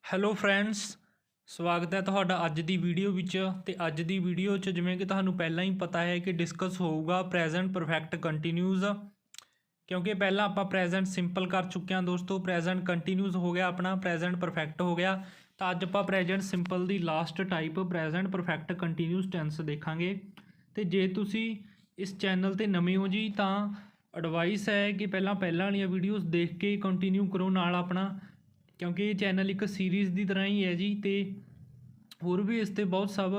Hello friends, ਸਵਾਗਤ ਹੈ ਤੁਹਾਡਾ ਅੱਜ ਦੀ ਵੀਡੀਓ ਵਿੱਚ। ਤੇ ਅੱਜ ਦੀ ਵੀਡੀਓ 'ਚ ਜਿਵੇਂ ਕਿ ਤੁਹਾਨੂੰ ਪਹਿਲਾਂ ਹੀ ਪਤਾ ਹੈ ਕਿ ਡਿਸਕਸ ਹੋਊਗਾ ਪ੍ਰੈਜ਼ੈਂਟ ਪਰਫੈਕਟ ਕੰਟੀਨਿਊਜ਼, ਕਿਉਂਕਿ ਪਹਿਲਾਂ ਆਪਾਂ ਪ੍ਰੈਜ਼ੈਂਟ ਸਿੰਪਲ ਕਰ ਚੁੱਕੇ ਹਾਂ ਦੋਸਤੋ। ਪ੍ਰੈਜ਼ੈਂਟ ਕੰਟੀਨਿਊਜ਼ ਹੋ ਗਿਆ ਆਪਣਾ, ਪ੍ਰੈਜ਼ੈਂਟ ਪਰਫੈਕਟ ਹੋ ਗਿਆ। ਤਾਂ ਅੱਜ ਆਪਾਂ ਪ੍ਰੈਜ਼ੈਂਟ ਸਿੰਪਲ ਦੀ last type present perfect continuous tense ਦੇਖਾਂਗੇ। ਤੇ ਜੇ ਤੁਸੀਂ ਇਸ ਚੈਨਲ 'ਤੇ ਨਵੇਂ ਹੋ ਜੀ ਤਾਂ ਐਡਵਾਈਸ ਹੈ ਕਿ ਪਹਿਲਾਂ ਵਾਲੀਆਂ ਵੀਡੀਓਜ਼ ਦੇਖ ਕੇ ਕੰਟੀਨਿਊ ਕਰੋ ਨਾਲ ਆਪਣਾ, ਕਿਉਂਕਿ ਇਹ ਚੈਨਲ ਇੱਕ ਸੀਰੀਜ਼ ਦੀ ਤਰ੍ਹਾਂ ਹੀ ਹੈ ਜੀ। ਅਤੇ ਹੋਰ ਵੀ ਇਸ 'ਤੇ ਬਹੁਤ ਸਭ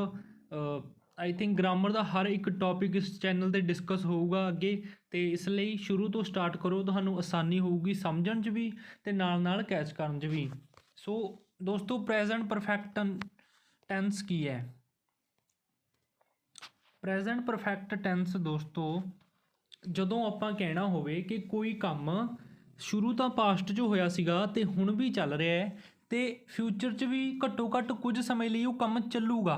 ਆਈ ਥਿੰਕ ਗ੍ਰਾਮਰ ਦਾ ਹਰ ਇੱਕ ਟੌਪਿਕ ਇਸ ਚੈਨਲ 'ਤੇ ਡਿਸਕਸ ਹੋਊਗਾ ਅੱਗੇ। ਅਤੇ ਇਸ ਲਈ ਸ਼ੁਰੂ ਤੋਂ ਸਟਾਰਟ ਕਰੋ, ਤੁਹਾਨੂੰ ਆਸਾਨੀ ਹੋਊਗੀ ਸਮਝਣ 'ਚ ਵੀ ਅਤੇ ਨਾਲ ਕੈਚ ਕਰਨ 'ਚ ਵੀ। ਸੋ ਦੋਸਤੋ, ਪ੍ਰੈਜ਼ੈਂਟ ਪਰਫੈਕਟ ਟੈਂਸ ਕੀ ਹੈ? ਪ੍ਰੈਜ਼ੈਂਟ ਪਰਫੈਕਟ ਟੈਂਸ ਦੋਸਤੋ, ਜਦੋਂ ਆਪਾਂ ਕਹਿਣਾ ਹੋਵੇ ਕਿ ਕੋਈ ਕੰਮ ਸ਼ੁਰੂ ਤਾਂ ਪਾਸਟ 'ਚ ਹੋਇਆ ਸੀਗਾ ਅਤੇ ਹੁਣ ਵੀ ਚੱਲ ਰਿਹਾ ਹੈ ਅਤੇ ਫਿਊਚਰ 'ਚ ਵੀ ਘੱਟੋ ਘੱਟ ਕੁਝ ਸਮੇਂ ਲਈ ਉਹ ਕੰਮ ਚੱਲੂਗਾ।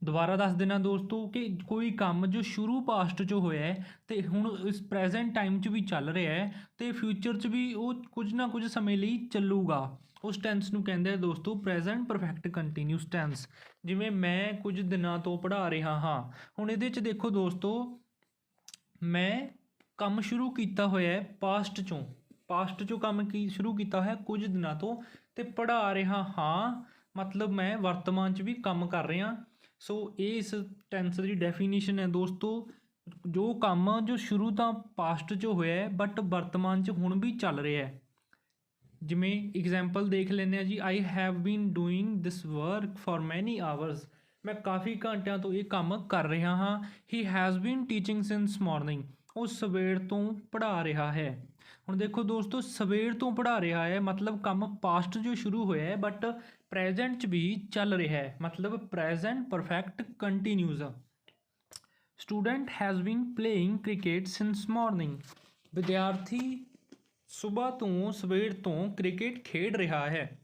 ਦੁਬਾਰਾ ਦੱਸ ਦੇਣਾ ਦੋਸਤੋ ਕਿ ਕੋਈ ਕੰਮ ਜੋ ਸ਼ੁਰੂ ਪਾਸਟ 'ਚ ਹੋਇਆ ਹੈ ਅਤੇ ਹੁਣ ਇਸ ਪ੍ਰੈਜ਼ੈਂਟ ਟਾਈਮ 'ਚ ਵੀ ਚੱਲ ਰਿਹਾ ਹੈ ਅਤੇ ਫਿਊਚਰ 'ਚ ਵੀ ਉਹ ਕੁਝ ਨਾ ਕੁਝ ਸਮੇਂ ਲਈ ਚੱਲੂਗਾ। ਉਸ ਟੈਂਸ ਨੂੰ ਕਹਿੰਦੇ ਆ ਦੋਸਤੋ ਪ੍ਰੈਜ਼ੈਂਟ ਪਰਫੈਕਟ ਕੰਟੀਨਿਊਸ ਟੈਂਸ। ਜਿਵੇਂ ਮੈਂ ਕੁਝ ਦਿਨਾਂ ਤੋਂ ਪੜ੍ਹਾ ਰਿਹਾ ਹਾਂ। ਹੁਣ ਇਹਦੇ 'ਚ ਦੇਖੋ ਦੋਸਤੋ, ਮੈਂ ਕੰਮ ਸ਼ੁਰੂ ਕੀਤਾ ਹੋਇਆ ਹੈ ਪਾਸਟ 'ਚੋਂ ਕੰਮ ਸ਼ੁਰੂ ਕੀਤਾ ਹੋਇਆ ਕੁਝ ਦਿਨਾਂ ਤੋਂ, ਅਤੇ ਪੜ੍ਹਾ ਰਿਹਾ ਹਾਂ ਮਤਲਬ ਮੈਂ ਵਰਤਮਾਨ 'ਚ ਵੀ ਕੰਮ ਕਰ ਰਿਹਾ। ਸੋ ਇਹ ਇਸ ਟੈਂਸ ਦੀ ਡੈਫੀਨੀਸ਼ਨ ਹੈ ਦੋਸਤੋ। ਜੋ ਕੰਮ ਜੋ ਸ਼ੁਰੂ ਤਾਂ ਪਾਸਟ 'ਚ ਹੋਇਆ ਹੈ ਬਟ ਵਰਤਮਾਨ 'ਚ ਹੁਣ ਵੀ ਚੱਲ ਰਿਹਾ ਹੈ। ਜਿਵੇਂ ਇਗਜ਼ੈਂਪਲ ਦੇਖ ਲੈਂਦੇ ਹਾਂ ਜੀ, ਆਈ have bean doing this work for many hours. ਮੈਂ ਕਾਫੀ ਘੰਟਿਆਂ ਤੋਂ ਇਹ ਕੰਮ ਕਰ ਰਿਹਾ ਹਾਂ। He has been teaching since morning. ਉਹ ਸਵੇਰ ਤੋਂ ਪੜ੍ਹਾ ਰਿਹਾ ਹੈ। ਹੁਣ ਦੇਖੋ ਦੋਸਤੋ, ਸਵੇਰ ਤੋਂ ਪੜ੍ਹਾ ਰਿਹਾ ਹੈ ਮਤਲਬ ਕੰਮ ਪਾਸਟ 'ਚ ਸ਼ੁਰੂ ਹੋਇਆ ਹੈ ਬਟ ਪ੍ਰੈਜ਼ੈਂਟ 'ਚ ਵੀ ਚੱਲ ਰਿਹਾ ਹੈ, ਮਤਲਬ present perfect continuous. Student has been playing cricket since morning. ਵਿਦਿਆਰਥੀ ਸਵੇਰ ਤੋਂ ਕ੍ਰਿਕਟ ਖੇਡ ਰਿਹਾ ਹੈ।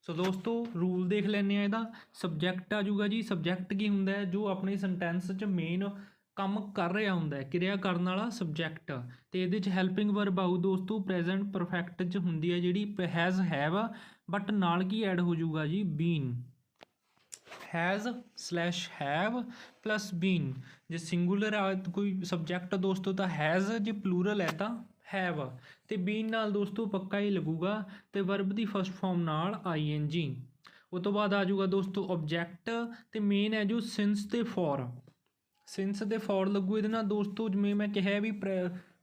ਸੋ ਦੋਸਤੋ, ਰੂਲ ਦੇਖ ਲੈਂਦੇ ਹਾਂ ਇਹਦਾ। ਸਬਜੈਕਟ ਆ ਜਾਊਗਾ ਜੀ। ਸਬਜੈਕਟ ਕੀ ਹੁੰਦਾ ਹੈ? ਜੋ ਆਪਣੇ ਸੈਂਟੈਂਸ 'ਚ ਮੇਨ ਕੰਮ ਕਰ ਰਿਹਾ ਹੁੰਦਾ ਹੈ, ਕਿਰਿਆ ਕਰਨ ਵਾਲਾ ਸਬਜੈਕਟ। ਅਤੇ ਇਹਦੇ 'ਚ ਹੈਲਪਿੰਗ ਵਰਬ ਆਊ ਦੋਸਤੋ। ਪ੍ਰੈਜ਼ੈਂਟ ਪਰਫੈਕਟ 'ਚ ਹੁੰਦੀ ਹੈ ਜਿਹੜੀ ਹੈਜ਼ ਹੈਵ, ਬਟ ਨਾਲ ਕੀ ਐਡ ਹੋ ਜਾਊਗਾ ਜੀ? ਬੀਨ। ਹੈਜ਼/ਹੈਵ ਪਲੱਸ ਬੀਨ। ਜੇ ਸਿੰਗੂਲਰ ਆ ਕੋਈ ਸਬਜੈਕਟ ਦੋਸਤੋ ਤਾਂ ਹੈਜ਼, ਜੇ ਪਲੂਰਲ ਹੈ ਤਾਂ ਹੈਵ। ਅਤੇ ਬੀਨ ਨਾਲ ਦੋਸਤੋ ਪੱਕਾ ਹੀ ਲੱਗੂਗਾ। ਅਤੇ ਵਰਬ ਦੀ ਫਸਟ ਫਾਰਮ ਨਾਲ ING। ਉਹ ਤੋਂ ਬਾਅਦ ਆ ਜਾਊਗਾ ਦੋਸਤੋ ਓਬਜੈਕਟ, ਅਤੇ ਮੇਨ ਹੈ ਜੋ ਸਿੰਸ ਅਤੇ ਫॉर। ਸਿੰਸ ਅਤੇ ਫॉर ਲੱਗੂ ਇਹਦੇ ਨਾਲ ਦੋਸਤੋ। ਜਿਵੇਂ ਮੈਂ ਕਿਹਾ ਵੀ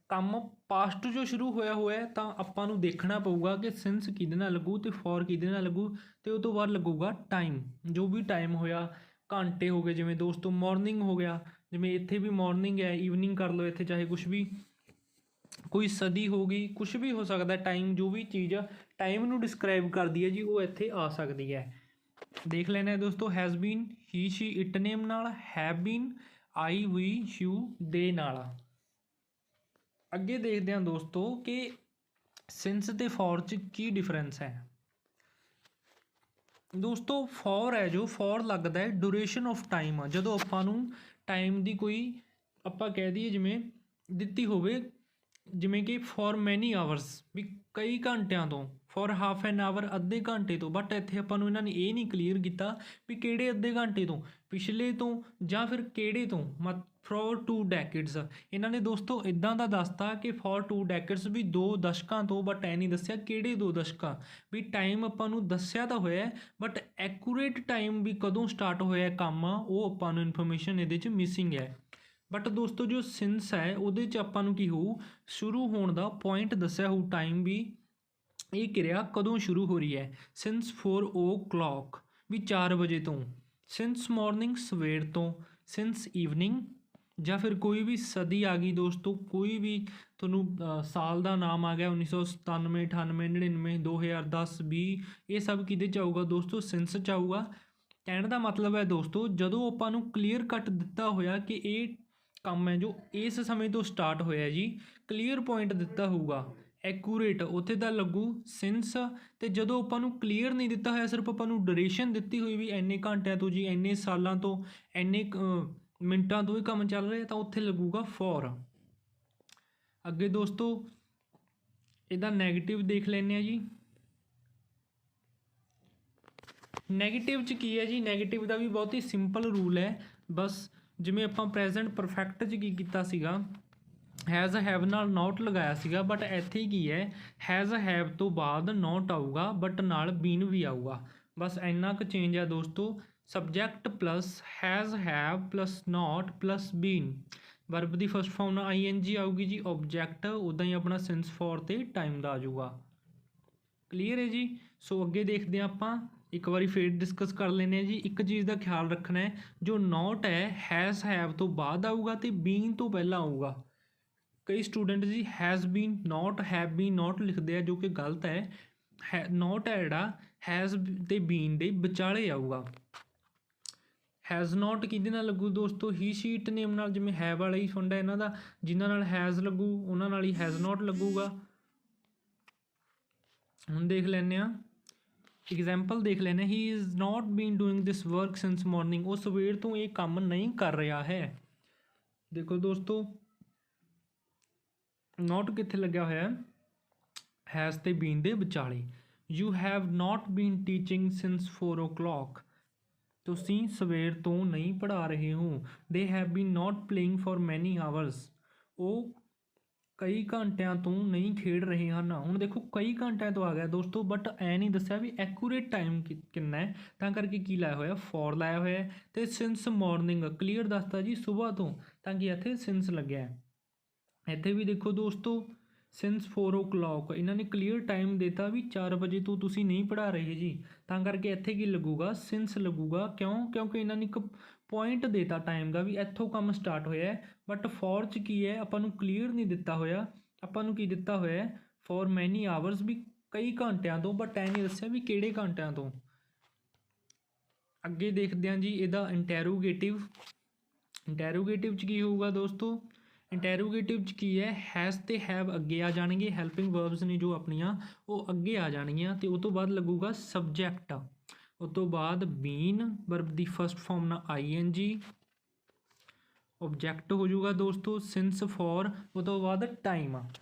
ਕੰਮ ਪਾਸਟ 'ਚੋਂ ਸ਼ੁਰੂ ਹੋਇਆ ਤਾਂ ਆਪਾਂ ਨੂੰ ਦੇਖਣਾ ਪਊਗਾ ਕਿ ਸਿੰਸ ਕਿਹਦੇ ਨਾਲ ਲੱਗੂ ਅਤੇ ਫॉर ਕਿਹਦੇ ਨਾਲ ਲੱਗੂ। ਅਤੇ ਉਹ ਤੋਂ ਬਾਅਦ ਲੱਗੂਗਾ ਟਾਈਮ, ਜੋ ਵੀ ਟਾਈਮ ਹੋਇਆ। ਘੰਟੇ ਹੋ ਗਏ ਜਿਵੇਂ ਦੋਸਤੋ, ਮੋਰਨਿੰਗ ਹੋ ਗਿਆ, ਜਿਵੇਂ ਇੱਥੇ ਵੀ ਮੋਰਨਿੰਗ ਹੈ, ਈਵਨਿੰਗ ਕਰ ਲਓ ਇੱਥੇ, ਚਾਹੇ ਕੁਛ ਵੀ, ਕੋਈ ਸਦੀ ਹੋ ਗਈ, ਕੁਛ ਵੀ ਹੋ ਸਕਦਾ। ਟਾਈਮ ਜੋ ਵੀ ਚੀਜ਼ ਟਾਈਮ ਨੂੰ ਡਿਸਕ੍ਰਾਈਬ ਕਰਦੀ ਹੈ ਜੀ, ਉਹ ਇੱਥੇ ਆ ਸਕਦੀ ਹੈ। ਦੇਖ ਲੈਣਾ ਦੋਸਤੋ, has been he she it name ਨਾਲ, have bean I we you ਦੇ ਨਾਲ। ਅੱਗੇ ਦੇਖਦੇ ਹਾਂ ਦੋਸਤੋ ਕਿ ਸਿੰਸ ਅਤੇ ਫॉर 'ਚ ਕੀ ਡਿਫਰੈਂਸ ਹੈ। ਦੋਸਤੋ ਫॉर ਹੈ ਜੋ, ਫॉर ਲੱਗਦਾ ਹੈ ਡਿਊਰੇਸ਼ਨ ਆਫ ਟਾਈਮ। ਜਦੋਂ ਆਪਾਂ ਨੂੰ ਟਾਈਮ ਦੀ ਕੋਈ ਆਪਾਂ ਕਹਿ ਦਈਏ ਜਿਵੇਂ ਦਿੱਤੀ ਹੋਵੇ, ਜਿਵੇਂ ਕਿ ਫॉर ਮੈਨੀ ਆਵਰਸ, ਵੀ ਕਈ ਘੰਟਿਆਂ ਤੋਂ, ਫॉर ਹਾਫ ਐਨ ਆਵਰ ਅੱਧੇ ਘੰਟੇ ਤੋਂ। ਬਟ ਇੱਥੇ ਆਪਾਂ ਨੂੰ ਇਹਨਾਂ ਨੇ ਇਹ ਨਹੀਂ ਕਲੀਅਰ ਕੀਤਾ ਵੀ ਕਿਹੜੇ ਅੱਧੇ ਘੰਟੇ ਤੋਂ, ਪਿਛਲੇ ਤੋਂ ਜਾਂ ਫਿਰ ਕਿਹੜੇ ਤੋਂ। ਫॉर 2 ਡੈਕੇਡਸ ਇਹਨਾਂ ਨੇ ਦੋਸਤੋ ਇੱਦਾਂ ਦਾ ਦੱਸਤਾ ਕਿ ਫॉर 2 ਡੈਕੇਡਸ ਵੀ 2 ਦਸ਼ਕਾਂ ਤੋਂ, ਬਟ ਐ ਨਹੀਂ ਦੱਸਿਆ ਕਿਹੜੇ 2 ਦਸ਼ਕਾਂ। ਵੀ ਟਾਈਮ ਆਪਾਂ ਨੂੰ ਦੱਸਿਆ ਤਾਂ ਹੋਇਆ ਬਟ ਐਕੂਰੇਟ ਟਾਈਮ ਵੀ ਕਦੋਂ ਸਟਾਰਟ ਹੋਇਆ ਕੰਮ, ਉਹ ਆਪਾਂ ਨੂੰ ਇਨਫੋਰਮੇਸ਼ਨ ਇਹਦੇ 'ਚ ਮਿਸਿੰਗ ਹੈ। ਬਟ ਦੋਸਤੋ ਜੋ ਸਿੰਸ ਹੈ ਉਹਦੇ 'ਚ ਆਪਾਂ ਨੂੰ ਕੀ ਹੋਊ, ਸ਼ੁਰੂ ਹੋਣ ਦਾ ਪੁਆਇੰਟ ਦੱਸਿਆ ਹੋਊ, ਟਾਈਮ ਵੀ, ਇਹ ਕਿਰਿਆ ਕਦੋਂ ਸ਼ੁਰੂ ਹੋ ਰਹੀ ਹੈ। ਸਿੰਸ 4 o'clock ਵੀ 4 ਵਜੇ ਤੋਂ। ਸਿੰਸ ਮੋਰਨਿੰਗ ਸਵੇਰ ਤੋਂ। ਸਿੰਸ ਈਵਨਿੰਗ, ਜਾਂ ਫਿਰ ਕੋਈ ਵੀ ਸਦੀ ਆ ਗਈ ਦੋਸਤੋ, ਕੋਈ ਵੀ ਤੁਹਾਨੂੰ ਸਾਲ ਦਾ ਨਾਮ ਆ ਗਿਆ, 1997, 98, 99, 2010, 20, ਇਹ ਸਭ ਕਿਹਦੇ 'ਚ ਆਊਗਾ ਦੋਸਤੋ? ਸਿੰਸ 'ਚ ਆਊਗਾ। ਕਹਿਣ ਦਾ ਮਤਲਬ ਹੈ ਦੋਸਤੋ, ਜਦੋਂ ਆਪਾਂ ਨੂੰ ਕਲੀਅਰ ਕੱਟ ਦਿੱਤਾ ਹੋਇਆ ਕਿ ਇਹ ਕੰਮ ਹੈ ਜੋ ਇਸ ਸਮੇਂ ਤੋਂ ਸਟਾਰਟ ਹੋਇਆ ਜੀ, ਕਲੀਅਰ ਪੁਆਇੰਟ ਦਿੱਤਾ ਹੋਊਗਾ, ਐਕੂਰੇਟ, ਉੱਥੇ ਤਾਂ ਲੱਗੂ ਸਿੰਸ। ਅਤੇ ਜਦੋਂ ਆਪਾਂ ਨੂੰ ਕਲੀਅਰ ਨਹੀਂ ਦਿੱਤਾ ਹੋਇਆ, ਸਿਰਫ ਆਪਾਂ ਨੂੰ ਡਿਊਰੇਸ਼ਨ ਦਿੱਤੀ ਹੋਈ ਵੀ ਇੰਨੇ ਘੰਟਿਆਂ ਤੋਂ ਜੀ, ਇੰਨੇ ਸਾਲਾਂ ਤੋਂ, ਇੰਨੇ ਮਿੰਟਾਂ ਤੋਂ ਇਹ ਕੰਮ ਚੱਲ ਰਿਹਾ, ਤਾਂ ਉੱਥੇ ਲੱਗੂਗਾ ਫॉर। ਅੱਗੇ ਦੋਸਤੋ ਇਹਦਾ ਨੈਗੇਟਿਵ ਦੇਖ ਲੈਂਦੇ ਹਾਂ ਜੀ। ਨੈਗੇਟਿਵ 'ਚ ਕੀ ਹੈ ਜੀ, ਨੈਗੇਟਿਵ ਦਾ ਵੀ ਬਹੁਤ ਹੀ ਸਿੰਪਲ ਰੂਲ ਹੈ। ਬਸ ਜਿਵੇਂ ਆਪਾਂ ਪ੍ਰੈਜ਼ੈਂਟ ਪਰਫੈਕਟ 'ਚ ਕੀ ਕੀਤਾ ਸੀਗਾ, ਹੈਜ਼ ਹੈਵ ਨਾਲ ਨੋਟ ਲਗਾਇਆ ਸੀਗਾ, ਬਟ ਇੱਥੇ ਕੀ ਹੈ, ਹੈਜ਼ ਹੈਵ ਤੋਂ ਬਾਅਦ ਨੋਟ ਆਊਗਾ ਬਟ ਨਾਲ ਬੀਨ ਵੀ ਆਊਗਾ। ਬਸ ਇੰਨਾ ਕੁ ਚੇਂਜ ਹੈ ਦੋਸਤੋ। Subject plus has have plus not plus been, verb ਦੀ ਫਸਟ ਫਾਰਮ ਨਾਲ ING ਆਊਗੀ ਜੀ। ਓਬਜੈਕਟ ਉੱਦਾਂ ਹੀ ਆਪਣਾ ਸਿੰਸ ਫੋਰ ਤੇ ਟਾਈਮ ਦਾ ਆ ਜਾਊਗਾ। ਕਲੀਅਰ ਹੈ ਜੀ। ਸੋ ਅੱਗੇ ਦੇਖਦੇ ਹਾਂ ਆਪਾਂ, ਇੱਕ ਵਾਰੀ ਫੇਰ ਡਿਸਕਸ ਕਰ ਲੈਂਦੇ ਹਾਂ ਜੀ। ਇੱਕ ਚੀਜ਼ ਦਾ ਖਿਆਲ ਰੱਖਣਾ ਹੈ, ਜੋ ਨੋਟ ਹੈ ਹੈਜ਼ ਹੈਵ ਤੋਂ ਬਾਅਦ ਆਊਗਾ ਅਤੇ ਬੀਨ ਤੋਂ ਪਹਿਲਾਂ ਆਊਗਾ। ਕਈ ਸਟੂਡੈਂਟ ਜੀ has been note have been note ਲਿਖਦੇ ਆ, ਜੋ ਕਿ ਗਲਤ ਹੈ। ਨੋਟ ਹੈ ਜਿਹੜਾ ਹੈਜ਼ ਅਤੇ ਬੀਨ ਦੇ ਵਿਚਾਲੇ ਆਊਗਾ। ਹੈਜ਼ ਨੋਟ ਕਿਹਦੇ ਨਾਲ ਲੱਗੂ ਦੋਸਤੋ, ਹੀ ਸ਼ੀਟ ਨੇਮ ਨਾਲ, ਜਿਵੇਂ ਹੈਵ ਵਾਲਾ ਹੀ ਫੰਡਾ ਇਹਨਾਂ ਦਾ, ਜਿਨ੍ਹਾਂ ਨਾਲ ਹੈਜ਼ ਲੱਗੂ ਉਹਨਾਂ ਨਾਲ ਹੀ ਹੈਜ਼ ਨੋਟ ਲੱਗੂਗਾ। ਹੁਣ ਦੇਖ ਲੈਂਦੇ ਹਾਂ ਐਗਜ਼ਾਮਪਲ, ਦੇਖ ਲੈਂਦੇ ਹਾਂ। He is not been doing this work since morning, ਉਹ ਸਵੇਰ ਤੋਂ ਇਹ ਕੰਮ ਨਹੀਂ ਕਰ ਰਿਹਾ ਹੈ। ਦੇਖੋ ਦੋਸਤੋ, ਨੋਟ ਕਿੱਥੇ ਲੱਗਿਆ ਹੋਇਆ, ਹੈਜ਼ ਤੇ ਬੀਨ ਦੇ ਵਿਚਾਲੇ। You have not been teaching since 4 o'clock, ਤੁਸੀਂ ਸਵੇਰ ਤੋਂ ਨਹੀਂ ਪੜ੍ਹਾ ਰਹੇ ਹੋ। They have been note playing for many hours, ਉਹ ਕਈ ਘੰਟਿਆਂ ਤੋਂ ਨਹੀਂ ਖੇਡ ਰਹੇ ਹਨ। ਹੁਣ ਦੇਖੋ ਕਈ ਘੰਟਿਆਂ ਤੋਂ ਆ ਗਿਆ ਦੋਸਤੋ, ਬਟ ਐ ਨਹੀਂ ਦੱਸਿਆ ਵੀ ਐਕੂਰੇਟ ਟਾਈਮ ਕਿੰਨਾ ਹੈ, ਤਾਂ ਕਰਕੇ ਕੀ ਲਾਇਆ ਹੋਇਆ, ਫੋਰ ਲਾਇਆ ਹੋਇਆ। ਅਤੇ ਸਿੰਸ ਮੋਰਨਿੰਗ ਕਲੀਅਰ ਦੱਸਤਾ ਜੀ, ਸੁਬਾਹ ਤੋਂ, ਤਾਂ ਕਿ ਇੱਥੇ ਸਿੰਸ ਲੱਗਿਆ। ਇੱਥੇ ਵੀ ਦੇਖੋ ਦੋਸਤੋ, ਸਿੰਸ 4 o'clock, ਇਹਨਾਂ ਨੇ ਕਲੀਅਰ ਟਾਈਮ ਦਿੱਤਾ ਵੀ 4 ਵਜੇ ਤੋਂ ਤੁਸੀਂ ਨਹੀਂ ਪੜ੍ਹਾ ਰਹੇ ਜੀ, ਤਾਂ ਕਰਕੇ ਇੱਥੇ ਕੀ ਲੱਗੂਗਾ, ਸਿੰਸ ਲੱਗੂਗਾ। ਕਿਉਂ? ਕਿਉਂਕਿ ਇਹਨਾਂ ਨੇ ਇੱਕ ਪੁਆਇੰਟ ਦੇਤਾ ਟਾਈਮ ਦਾ ਵੀ ਇੱਥੋਂ ਕੰਮ ਸਟਾਰਟ ਹੋਇਆ। ਬਟ ਫੋਰ 'ਚ ਕੀ ਹੈ, ਆਪਾਂ ਨੂੰ ਕਲੀਅਰ ਨਹੀਂ ਦਿੱਤਾ ਹੋਇਆ, ਆਪਾਂ ਨੂੰ ਕੀ ਦਿੱਤਾ ਹੋਇਆ, ਫੋਰ ਮੈਨੀ ਆਵਰਸ, ਵੀ ਕਈ ਘੰਟਿਆਂ ਤੋਂ, ਬਟ ਐ ਨਹੀਂ ਦੱਸਿਆ ਵੀ ਕਿਹੜੇ ਘੰਟਿਆਂ ਤੋਂ। ਅੱਗੇ ਦੇਖਦੇ ਹਾਂ ਜੀ ਇਹਦਾ ਇੰਟੈਰੋਗੇਟਿਵ। ਇੰਟੈਰੋਗੇਟਿਵ 'ਚ ਕੀ ਹੋਊਗਾ ਦੋਸਤੋ, ਇੰਟੈਰੋਗੇਟਿਵ 'ਚ ਕੀ ਹੈ, ਹੈਜ਼ ਤੇ ਹੈਵ ਅੱਗੇ ਆ ਜਾਣਗੇ, ਹੈਲਪਿੰਗ ਵਰਬਸ ਨੇ ਜੋ ਆਪਣੀਆਂ, ਉਹ ਅੱਗੇ ਆ ਜਾਣਗੀਆਂ। ਅਤੇ ਉਹ ਤੋਂ ਬਾਅਦ ਲੱਗੂਗਾ ਸਬਜੈਕਟ, ਉਹ ਤੋਂ ਬਾਅਦ ਬੀਨ, ਵਰਬ ਦੀ ਫਸਟ ਫਾਰਮ ਨਾਲ ING, ਓਬਜੈਕਟ ਹੋ ਜਾਊਗਾ ਦੋਸਤੋ ਸਿੰਸ ਫੋਰ, ਉਹ ਤੋਂ ਬਾਅਦ time,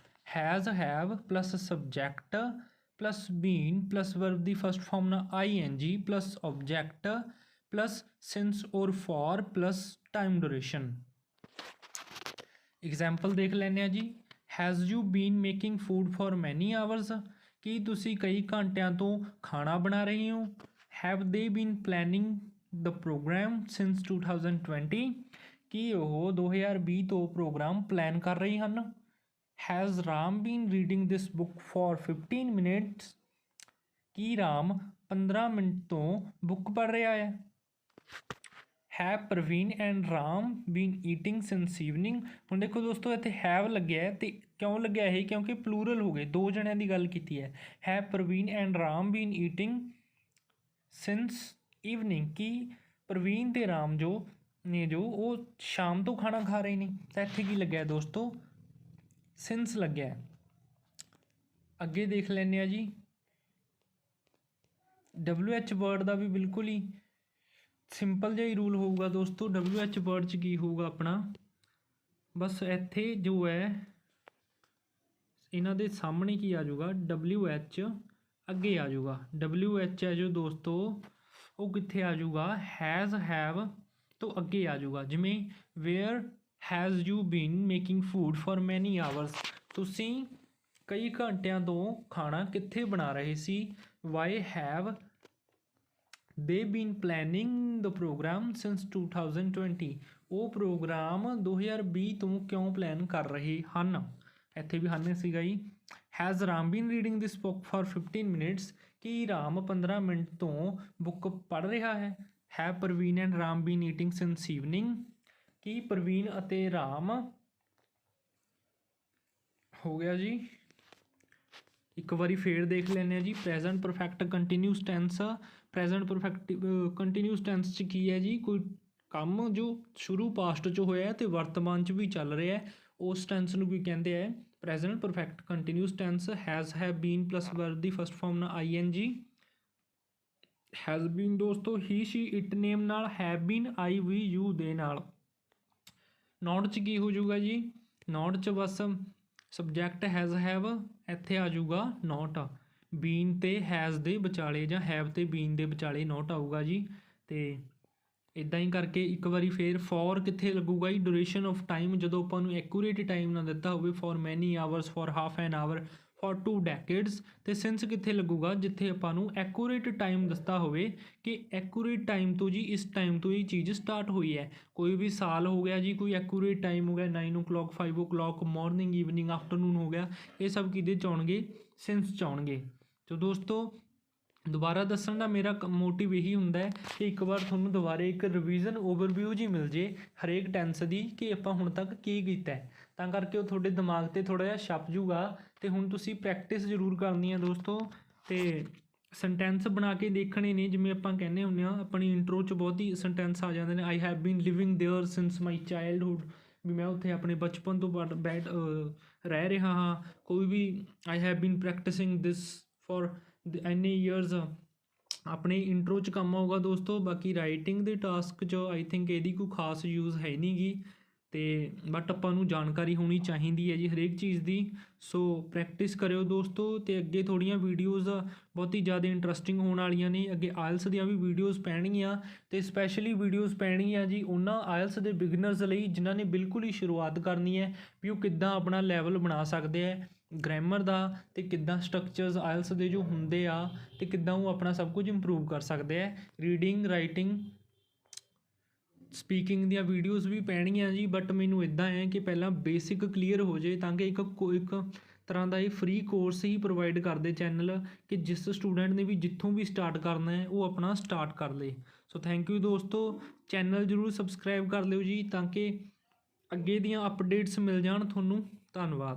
has have plus subject plus been plus verb ਦੀ ਫਸਟ ਫਾਰਮ ਨਾਲ ING plus object plus since or for plus time duration. Example ਦੇਖ ਲੈਂਦੇ ਹਾਂ ਜੀ। Has you been making food for many hours, ਕੀ ਤੁਸੀਂ ਕਈ ਘੰਟਿਆਂ ਤੋਂ ਖਾਣਾ ਬਣਾ ਰਹੇ ਹੋ। Have they been planning the program since 2020, ਕੀ ਉਹ 2020 ਤੋਂ ਪ੍ਰੋਗਰਾਮ ਪਲਾਨ ਕਰ ਰਹੇ ਹਨ। Has Ram been reading this book for 15 minutes, ਕੀ ਰਾਮ 15 ਮਿੰਟ ਤੋਂ ਬੁੱਕ ਪੜ੍ਹ ਰਿਹਾ ਹੈ। Have Praveen and Ram been eating since evening, ਹੁਣ ਦੇਖੋ ਦੋਸਤੋ ਇੱਥੇ ਹੈਵ ਲੱਗਿਆ ਹੈ, ਅਤੇ ਕਿਉਂ ਲੱਗਿਆ ਇਹ, ਕਿਉਂਕਿ ਪਲੂਰਲ ਹੋ ਗਏ, ਦੋ ਜਣਿਆਂ ਦੀ ਗੱਲ ਕੀਤੀ ਹੈ। Have Praveen and Ram been eating since evening, ਕੀ ਪ੍ਰਵੀਨ ਅਤੇ ਰਾਮ ਜੋ ਨੇ ਜੋ ਉਹ ਸ਼ਾਮ ਤੋਂ ਖਾਣਾ ਖਾ ਰਹੇ ਨੇ, ਤਾਂ ਇੱਥੇ ਕੀ ਲੱਗਿਆ ਦੋਸਤੋ, ਸਿੰਸ ਲੱਗਿਆ। ਅੱਗੇ ਦੇਖ ਲੈਂਦੇ ਹਾਂ ਜੀ। WH ਵਰਡ ਦਾ ਵੀ ਬਿਲਕੁਲ ਹੀ ਸਿੰਪਲ ਜਿਹਾ ਹੀ ਰੂਲ ਹੋਊਗਾ ਦੋਸਤੋ। WH ਵਰਡ 'ਚ ਕੀ ਹੋਊਗਾ ਆਪਣਾ, ਬਸ ਇੱਥੇ ਜੋ ਹੈ ਇਹਨਾਂ ਦੇ ਸਾਹਮਣੇ ਕੀ ਆ ਜਾਊਗਾ, WH ਅੱਗੇ ਆ ਜਾਊਗਾ। WH ਹੈ ਜੋ ਦੋਸਤੋ, ਉਹ ਕਿੱਥੇ ਆ ਜਾਊਗਾ, ਹੈਜ਼ ਹੈਵ ਤੋਂ ਅੱਗੇ ਆ ਜਾਊਗਾ। ਜਿਵੇਂ where has you been making food for many hours, ਤੁਸੀਂ ਕਈ ਘੰਟਿਆਂ ਤੋਂ ਖਾਣਾ ਕਿੱਥੇ ਬਣਾ ਰਹੇ ਸੀ। Y have they been planning the program since 2020, ਉਹ ਪ੍ਰੋਗਰਾਮ 2020 ਤੋਂ ਕਿਉਂ ਪਲਾਨ ਕਰ ਰਹੇ ਹਨ। ਇੱਥੇ ਵੀ ਹਨ ਸੀਗਾ ਜੀ। Has Ram been reading this book for 15 minutes, ਕੀ ਰਾਮ 15 ਮਿੰਟ ਤੋਂ ਬੁੱਕ ਪੜ੍ਹ ਰਿਹਾ ਹੈ। Have Praveen and Ram been eating since evening, ਕੀ ਪ੍ਰਵੀਨ ਅਤੇ ਰਾਮ, ਹੋ ਗਿਆ ਜੀ। ਇੱਕ ਵਾਰੀ ਫੇਰ ਦੇਖ ਲੈਂਦੇ ਹਾਂ ਜੀ। Present perfect continuous tense, present perfect continuous tense 'ਚ ਕੀ ਹੈ ਜੀ, ਕੋਈ ਕੰਮ ਜੋ ਸ਼ੁਰੂ ਪਾਸਟ 'ਚ ਹੋਇਆ ਅਤੇ ਵਰਤਮਾਨ 'ਚ ਵੀ ਚੱਲ ਰਿਹਾ, ਉਸ ਟੈਂਸ ਨੂੰ ਕੀ ਕਹਿੰਦੇ ਹੈ, present perfect continuous tense. Has have been plus verb ਦੀ ਫਸਟ ਫਾਰਮ ਨਾਲ ING। ਹੈਜ਼ ਬੀਨ ਦੋਸਤੋ ਹੀ ਸ਼ੀ ਇਟ ਨੇਮ ਨਾਲ, have been I we you ਦੇ ਨਾਲ। ਨੋਟ 'ਚ ਕੀ ਹੋ ਜਾਊਗਾ ਜੀ, ਨੋਟ 'ਚ ਬਸ ਸਬਜੈਕਟ ਹੈਜ਼ ਹੈਵ, ਇੱਥੇ ਆ ਜਾਊਗਾ ਨੋਟ, ਬੀਨ ਤੇ ਹੈਜ਼ ਦੇ ਵਿਚਾਲੇ ਜਾਂ ਹੈਵ ਤੇ ਬੀਨ ਦੇ ਵਿਚਾਲੇ ਨੋਟ ਆਊਗਾ ਜੀ। ਤੇ ਇਦਾਂ ਹੀ ਕਰਕੇ ਇੱਕ ਵਾਰੀ ਫੇਰ ਫੋਰ ਕਿੱਥੇ ਲੱਗੂਗਾ ਜੀ, ਡਿਊਰੇਸ਼ਨ ਆਫ ਟਾਈਮ ਜਦੋਂ ਆਪਾਂ ਨੂੰ ਐਕੂਰੇਟ ਟਾਈਮ ਨਾ ਦਿੱਤਾ ਹੋਵੇ, for many hours, for half an hour, for 2 decades. ਤੇ ਸਿੰਸ ਕਿੱਥੇ ਲੱਗੂਗਾ, ਜਿੱਥੇ ਆਪਾਂ ਨੂੰ ਐਕੂਰੇਟ ਟਾਈਮ ਦੱਸਦਾ ਹੋਵੇ ਕਿ ਐਕੂਰੇਟ ਟਾਈਮ ਤੋਂ ਜੀ ਇਸ ਟਾਈਮ ਤੋਂ ਇਹ ਚੀਜ਼ ਸਟਾਰਟ ਹੋਈ ਹੈ। ਕੋਈ ਵੀ ਸਾਲ ਹੋ ਗਿਆ ਜੀ, ਕੋਈ ਐਕੂਰੇਟ ਟਾਈਮ ਹੋ ਗਿਆ 9 o'clock 5 o'clock, morning, evening, afternoon ਹੋ ਗਿਆ, ਇਹ ਸਭ ਕਿਹਦੇ 'ਚ ਆਉਣਗੇ, ਸਿੰਸ 'ਚ ਆਉਣਗੇ। ਤੋ ਦੋਸਤੋ ਦੁਬਾਰਾ ਦੱਸਣ ਦਾ ਮੇਰਾ ਮੋਟਿਵ ਇਹੀ ਹੁੰਦਾ ਹੈ ਕਿ ਇੱਕ ਵਾਰ ਤੁਹਾਨੂੰ ਦੁਬਾਰੇ ਇੱਕ ਰਿਵੀਜ਼ਨ ਓਵਰਵਿਊ ਜੀ ਮਿਲ ਜੇ ਹਰੇਕ ਟੈਂਸ ਦੀ ਕਿ ਆਪਾਂ ਹੁਣ ਤੱਕ ਕੀ ਕੀਤਾ ਹੈ, ਤਾਂ ਕਰਕੇ ਉਹ ਤੁਹਾਡੇ ਦਿਮਾਗ 'ਤੇ ਥੋੜ੍ਹਾ ਜਿਹਾ ਛਪ ਜੂਗਾ। ਅਤੇ ਹੁਣ ਤੁਸੀਂ ਪ੍ਰੈਕਟਿਸ ਜ਼ਰੂਰ ਕਰਨੀ ਹੈ ਦੋਸਤੋ। ਅਤੇ ਸੈਂਟੈਂਸ ਬਣਾ ਕੇ ਦੇਖਣੇ ਨੇ, ਜਿਵੇਂ ਆਪਾਂ ਕਹਿੰਦੇ ਹੁੰਦੇ ਹਾਂ ਆਪਣੀ ਇੰਟਰੋ 'ਚ ਬਹੁਤ ਹੀ ਸੈਂਟੈਂਸ ਆ ਜਾਂਦੇ ਨੇ, I have been living there since my childhood, ਵੀ ਮੈਂ ਉੱਥੇ ਆਪਣੇ ਬਚਪਨ ਤੋਂ ਰਹਿ ਰਿਹਾ ਹਾਂ। ਕੋਈ ਵੀ I have been practising this for ਇੰਨੇ ਈਅਰਸ, ਆਪਣੇ ਇੰਟਰੋ 'ਚ ਕੰਮ ਆਊਗਾ ਦੋਸਤੋ। ਬਾਕੀ ਰਾਈਟਿੰਗ ਦੇ ਟਾਸਕ 'ਚ ਆਈ ਥਿੰਕ ਇਹਦੀ ਕੋਈ ਖਾਸ ਯੂਜ਼ ਹੈ ਨਹੀਂ ਗੀ, ਅਤੇ ਬਟ ਆਪਾਂ ਨੂੰ ਜਾਣਕਾਰੀ ਹੋਣੀ ਚਾਹੀਦੀ ਹੈ ਜੀ ਹਰੇਕ ਚੀਜ਼ ਦੀ। ਸੋ ਪ੍ਰੈਕਟਿਸ ਕਰਿਓ ਦੋਸਤੋ। ਅਤੇ ਅੱਗੇ ਥੋੜ੍ਹੀਆਂ ਵੀਡੀਓਜ਼ ਬਹੁਤ ਹੀ ਜ਼ਿਆਦਾ ਇੰਟਰਸਟਿੰਗ ਹੋਣ ਵਾਲੀਆਂ ਨੇ, ਅੱਗੇ ਆਇਲਸ ਦੀਆਂ ਵੀ ਵੀਡੀਓਜ਼ ਪੈਣਗੀਆਂ, ਅਤੇ ਸਪੈਸ਼ਲੀ ਵੀਡੀਓਜ਼ ਪੈਣਗੀਆਂ ਜੀ ਉਹਨਾਂ ਆਇਲਸ ਦੇ ਬਿਗਨਰਸ ਲਈ ਜਿਨ੍ਹਾਂ ਨੇ ਬਿਲਕੁਲ ਹੀ ਸ਼ੁਰੂਆਤ ਕਰਨੀ ਹੈ, ਵੀ ਉਹ ਕਿੱਦਾਂ ਆਪਣਾ ਲੈਵਲ ਬਣਾ ਸਕਦੇ ਹੈ ਗ੍ਰਾਮਰ ਦਾ, ਅਤੇ ਕਿੱਦਾਂ ਸਟਰਕਚਰਸ ਆਇਲਸ ਦੇ ਜੋ ਹੁੰਦੇ ਆ, ਅਤੇ ਕਿੱਦਾਂ ਉਹ ਆਪਣਾ ਸਭ ਕੁਝ ਇੰਪਰੂਵ ਕਰ ਸਕਦੇ ਹੈ। ਰੀਡਿੰਗ, ਰਾਈਟਿੰਗ, ਸਪੀਕਿੰਗ ਦੀਆਂ ਵੀਡੀਓਜ਼ ਵੀ ਪੈਣਗੀਆਂ ਜੀ, ਬਟ ਮੈਨੂੰ ਇੱਦਾਂ ਹੈ ਕਿ ਪਹਿਲਾਂ ਬੇਸਿਕ ਕਲੀਅਰ ਹੋ ਜਾਏ, ਤਾਂ ਕਿ ਇੱਕ ਤਰ੍ਹਾਂ ਦਾ ਇਹ ਫ੍ਰੀ ਕੋਰਸ ਹੀ ਪ੍ਰੋਵਾਈਡ ਕਰਦੇ ਚੈਨਲ, ਕਿ ਜਿਸ ਸਟੂਡੈਂਟ ਨੇ ਵੀ ਜਿੱਥੋਂ ਵੀ ਸਟਾਰਟ ਕਰਨਾ ਹੈ ਉਹ ਆਪਣਾ ਸਟਾਰਟ ਕਰ ਲਏ। ਸੋ ਥੈਂਕ ਯੂ ਦੋਸਤੋ, ਚੈਨਲ ਜ਼ਰੂਰ ਸਬਸਕ੍ਰਾਈਬ ਕਰ ਲਿਓ ਜੀ, ਤਾਂ ਕਿ ਅੱਗੇ ਦੀਆਂ ਅਪਡੇਟਸ ਮਿਲ ਜਾਣ ਤੁਹਾਨੂੰ। ਧੰਨਵਾਦ।